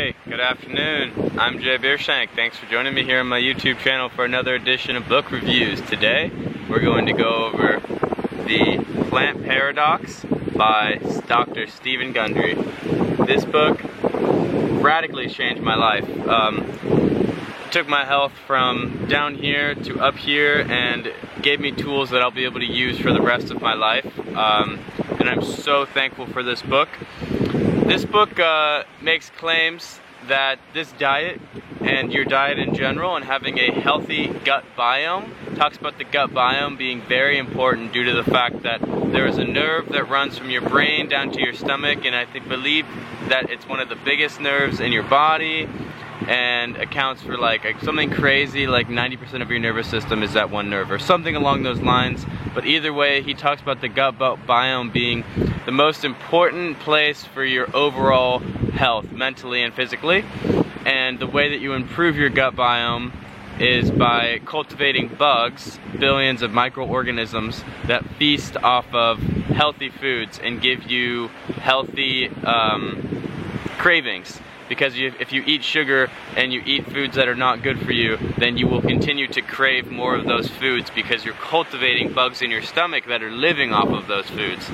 Hey, good afternoon. I'm Jay Beershank. Thanks for joining me here on my YouTube channel for another edition of book reviews. Today, we're going to go over The Plant Paradox by Dr. Stephen Gundry. This book radically changed my life. Took my health from down here to up here and gave me tools that I'll be able to use for the rest of my life. And I'm so thankful for this book. This book makes claims that this diet and your diet in general and having a healthy gut biome, talks about the gut biome being very important due to the fact that there is a nerve that runs from your brain down to your stomach, and I believe that it's one of the biggest nerves in your body and accounts for like something crazy like 90% of your nervous system is that one nerve or something along those lines. But either way, he talks about the gut biome being the most important place for your overall health, mentally and physically. And the way that you improve your gut biome is by cultivating bugs, billions of microorganisms that feast off of healthy foods and give you healthy cravings. Because if you eat sugar and you eat foods that are not good for you, then you will continue to crave more of those foods because you're cultivating bugs in your stomach that are living off of those foods.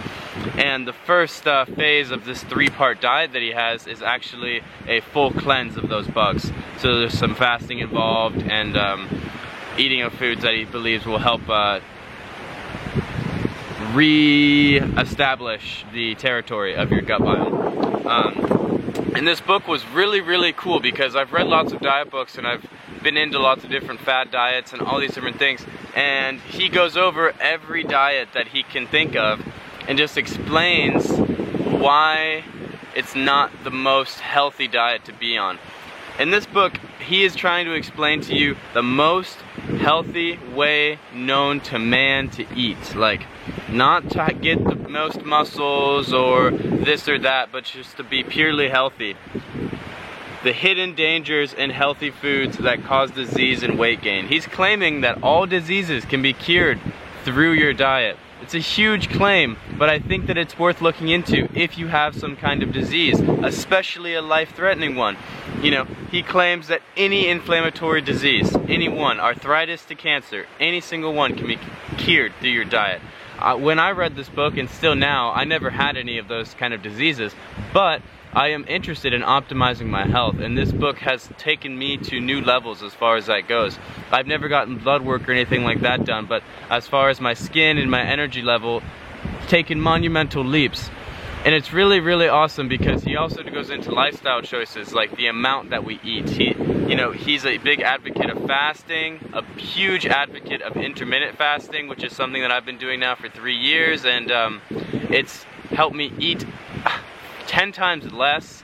And the first phase of this 3-part diet that he has is actually a full cleanse of those bugs. So there's some fasting involved and eating of foods that he believes will help re-establish the territory of your gut biome. And this book was really cool because I've read lots of diet books and I've been into lots of different fad diets and all these different things, and he goes over every diet that he can think of and just explains why it's not the most healthy diet to be on. In this book, he is trying to explain to you the most healthy way known to man to eat. Like, not to get the most muscles or this or that, but just to be purely healthy. The hidden dangers in healthy foods that cause disease and weight gain. He's claiming that all diseases can be cured through your diet. It's a huge claim, but I think that it's worth looking into if you have some kind of disease, especially a life-threatening one. You know, he claims that any inflammatory disease, any one, arthritis to cancer, any single one can be cured through your diet. When I read this book, and still now, I never had any of those kind of diseases, but I am interested in optimizing my health, and this book has taken me to new levels as far as that goes. I've never gotten blood work or anything like that done, but as far as my skin and my energy level, taken monumental leaps. And it's really awesome because he also goes into lifestyle choices, like the amount that we eat. He's a big advocate of fasting, a huge advocate of intermittent fasting, which is something that I've been doing now for 3 years, and it's helped me eat 10 times less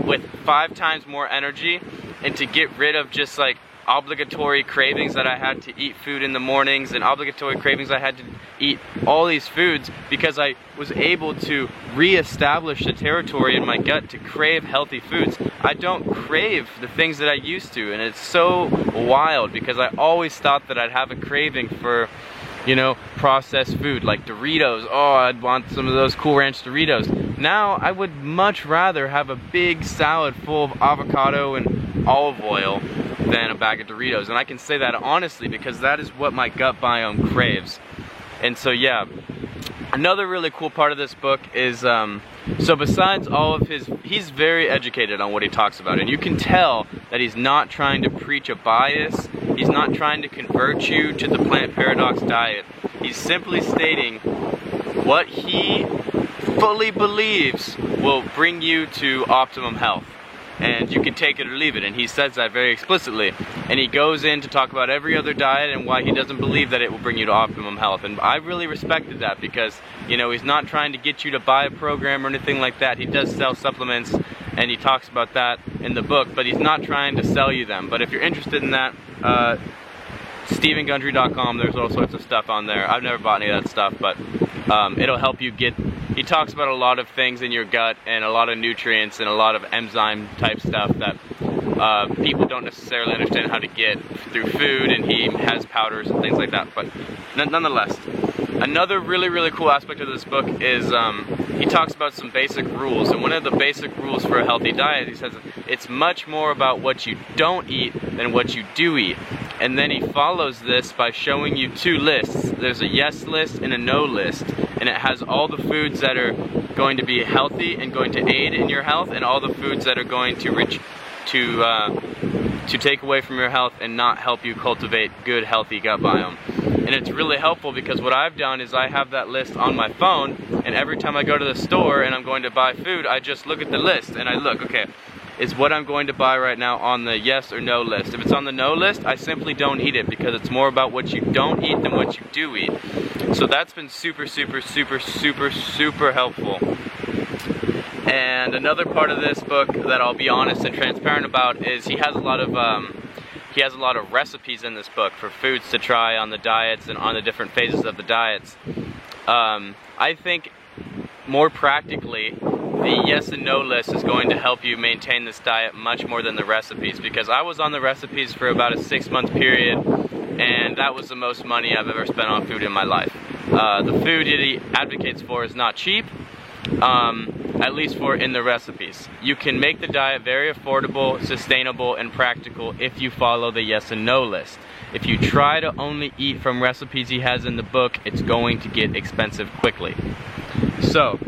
with 5 times more energy, and to get rid of just like obligatory cravings that I had to eat food in the mornings and obligatory cravings I had to eat all these foods, because I was able to re-establish the territory in my gut to crave healthy foods. I don't crave the things that I used to, and it's so wild because I always thought that I'd have a craving for, you know, processed food like Doritos. Oh, I'd want some of those Cool Ranch Doritos. Now I would much rather have a big salad full of avocado and olive oil than a bag of Doritos, and I can say that honestly because that is what my gut biome craves. And so yeah, another really cool part of this book is so besides all of he's very educated on what he talks about, and you can tell that he's not trying to preach a bias. He's not trying to convert you to the Plant Paradox diet. He's simply stating what he fully believes will bring you to optimum health. And you can take it or leave it, and he says that very explicitly. And he goes in to talk about every other diet and why he doesn't believe that it will bring you to optimum health. And I really respected that because, you know, he's not trying to get you to buy a program or anything like that. He does sell supplements, and he talks about that in the book, but he's not trying to sell you them. But if you're interested in that, StephenGundry.com, there's all sorts of stuff on there. I've never bought any of that stuff, but it'll help you get. He talks about a lot of things in your gut and a lot of nutrients and a lot of enzyme type stuff that people don't necessarily understand how to get through food, and he has powders and things like that. But nonetheless, Another really cool aspect of this book is he talks about some basic rules, and one of the basic rules for a healthy diet, he says it's much more about what you don't eat than what you do eat. And then he follows this by showing you two lists. There's a yes list and a no list, and it has all the foods that are going to be healthy and going to aid in your health, and all the foods that are going to take away from your health and not help you cultivate good, healthy gut biome. And it's really helpful because what I've done is I have that list on my phone, and every time I go to the store and I'm going to buy food, I just look at the list and I look, okay, is what I'm going to buy right now on the yes or no list? If it's on the no list, I simply don't eat it because it's more about what you don't eat than what you do eat. So that's been super helpful. And another part of this book that I'll be honest and transparent about is he has a lot of recipes in this book for foods to try on the diets and on the different phases of the diets. I think more practically, the yes and no list is going to help you maintain this diet much more than the recipes, because I was on the recipes for about a 6-month period, and that was the most money I've ever spent on food in my life. The food he advocates for is not cheap, at least for in the recipes. You can make the diet very affordable, sustainable, and practical if you follow the yes and no list. If you try to only eat from recipes he has in the book, it's going to get expensive quickly. So,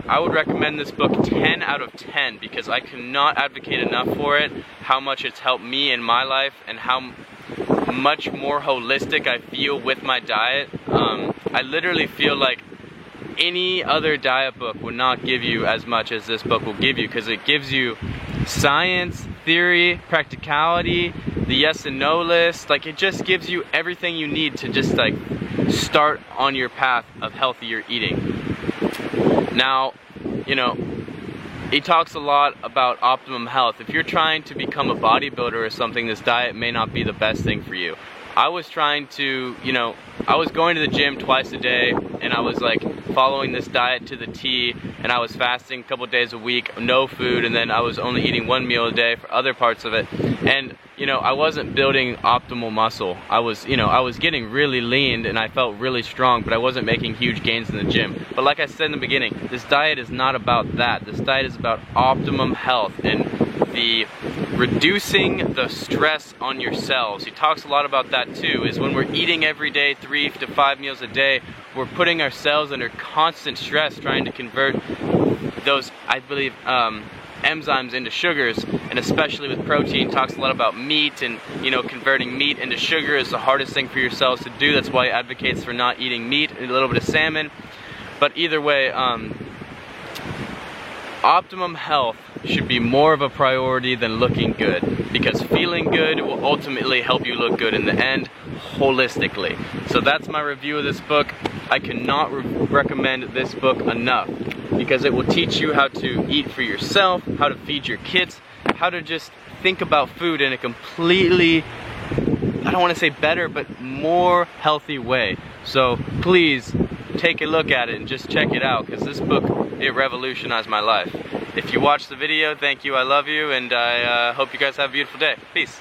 I would recommend this book 10 out of 10 because I cannot advocate enough for it, how much it's helped me in my life, and how much more holistic I feel with my diet. I literally feel like any other diet book would not give you as much as this book will give you, because it gives you science, theory, practicality, the yes and no list. Like, it just gives you everything you need to just like start on your path of healthier eating. Now, you know, he talks a lot about optimum health. If you're trying to become a bodybuilder or something, this diet may not be the best thing for you. I was trying to, you know, I was going to the gym twice a day, and I was like following this diet to the T, and I was fasting a couple days a week, no food, and then I was only eating 1 meal a day for other parts of it. And, you know, I wasn't building optimal muscle. I was, you know, I was getting really lean and I felt really strong, but I wasn't making huge gains in the gym. But like I said in the beginning, this diet is not about that. This diet is about optimum health and the reducing the stress on your cells. He talks a lot about that too, is when we're eating every day 3 to 5 meals a day, we're putting our cells under constant stress trying to convert those, I believe, enzymes into sugars, and especially with protein. Talks a lot about meat, and you know, converting meat into sugar is the hardest thing for your cells to do. That's why he advocates for not eating meat and a little bit of salmon. But either way, optimum health should be more of a priority than looking good, because feeling good will ultimately help you look good in the end, holistically. So that's my review of this book. I cannot recommend this book enough, because it will teach you how to eat for yourself, how to feed your kids, how to just think about food in a completely, I don't want to say better, but more healthy way. So please take a look at it and just check it out, because this book, it revolutionized my life. If you watched the video, thank you, I love you, and I hope you guys have a beautiful day. Peace.